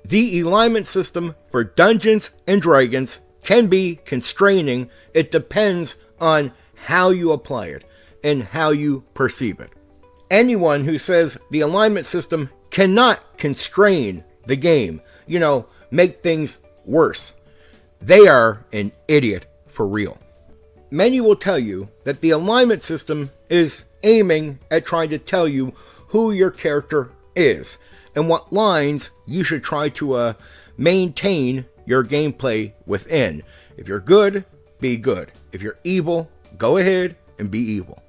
The alignment system for Dungeons and Dragons can be constraining. It depends on how you apply it and how you perceive it. Anyone who says the alignment system cannot constrain the game, make things worse, they are an idiot for real. Many will tell you that the alignment system is aiming at trying to tell you who your character is and what lines you should try to maintain your gameplay within. If you're good, be good. If you're evil, go ahead and be evil.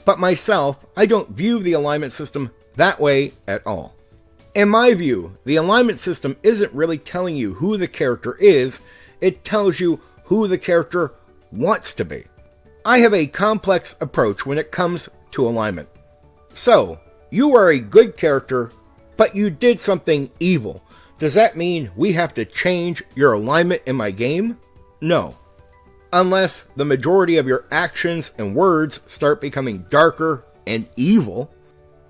But myself, I don't view the alignment system that way at all. In my view, the alignment system isn't really telling you who the character is, it tells you who the character wants to be. I have a complex approach when it comes to alignment. So, you are a good character, but you did something evil. Does that mean we have to change your alignment in my game? No. Unless the majority of your actions and words start becoming darker and evil.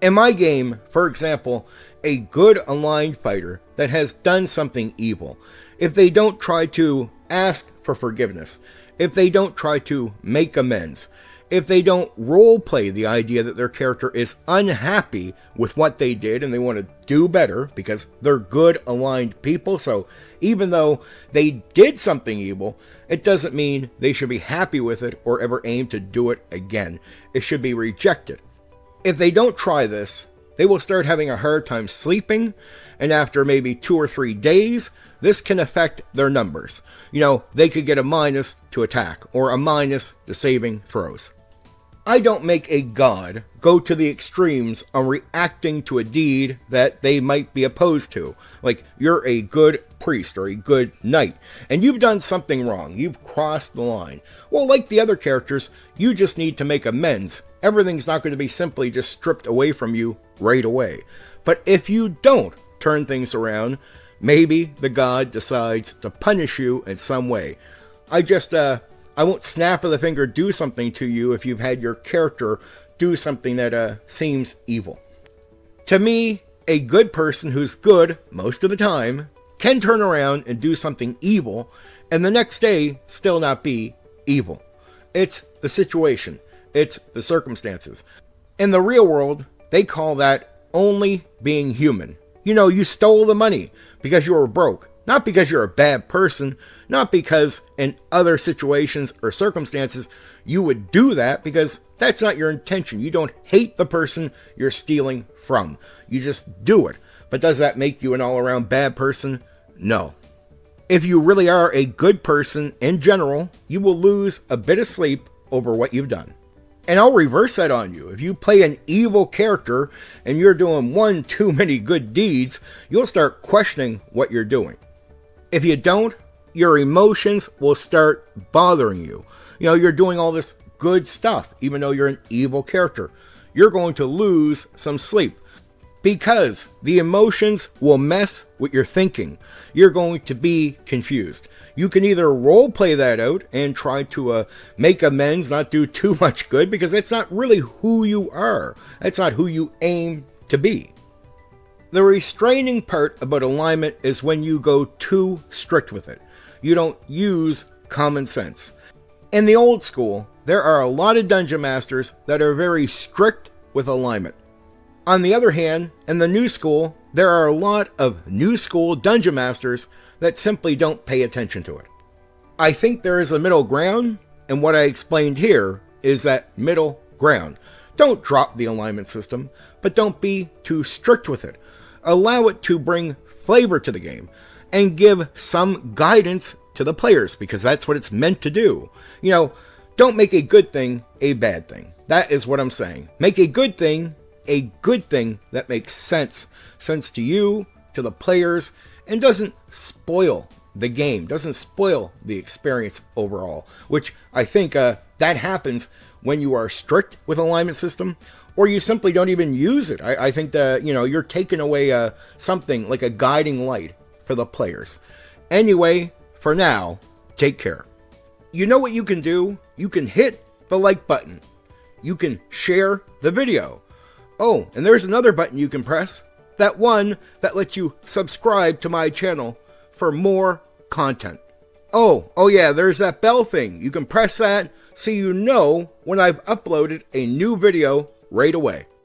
In my game, for example, a good aligned fighter that has done something evil, if they don't try to ask for forgiveness, if they don't try to make amends, if they don't roleplay the idea that their character is unhappy with what they did and they want to do better because they're good aligned people, so even though they did something evil, it doesn't mean they should be happy with it or ever aim to do it again. It should be rejected. If they don't try this, they will start having a hard time sleeping, and after maybe 2 or 3 days, this can affect their numbers. They could get a minus to attack, or a minus to saving throws. I don't make a god go to the extremes on reacting to a deed that they might be opposed to. Like, you're a good priest or a good knight, and you've done something wrong. You've crossed the line. Well, like the other characters, you just need to make amends. Everything's not going to be simply just stripped away from you right away. But if you don't turn things around, maybe the god decides to punish you in some way. I won't snap of the finger do something to you if you've had your character do something that seems evil. To me, a good person who's good most of the time can turn around and do something evil and the next day still not be evil. It's the situation. It's the circumstances. In the real world, they call that only being human. You stole the money because you were broke. Not because you're a bad person, not because in other situations or circumstances you would do that, because that's not your intention. You don't hate the person you're stealing from. You just do it. But does that make you an all-around bad person? No. If you really are a good person in general, you will lose a bit of sleep over what you've done. And I'll reverse that on you. If you play an evil character and you're doing one too many good deeds, you'll start questioning what you're doing. If you don't, your emotions will start bothering you. You're doing all this good stuff, even though you're an evil character. You're going to lose some sleep because the emotions will mess with your thinking. You're going to be confused. You can either role play that out and try to make amends, not do too much good, because that's not really who you are. That's not who you aim to be. The restraining part about alignment is when you go too strict with it. You don't use common sense. In the old school, there are a lot of dungeon masters that are very strict with alignment. On the other hand, in the new school, there are a lot of new school dungeon masters that simply don't pay attention to it. I think there is a middle ground, and what I explained here is that middle ground. Don't drop the alignment system, but don't be too strict with it. Allow it to bring flavor to the game and give some guidance to the players, because that's what it's meant to do. Don't make a good thing a bad thing. That is what I'm saying. Make a good thing that makes sense to you, to the players, and doesn't spoil the game, doesn't spoil the experience overall, which I think that happens when you are strict with alignment system, or you simply don't even use it. I think that, you're taking away something like a guiding light for the players. Anyway, for now, take care. You know what you can do? You can hit the like button. You can share the video. Oh, and there's another button you can press, That one that lets you subscribe to my channel for more content. Oh yeah, there's that bell thing. You can press that so you know when I've uploaded a new video right away.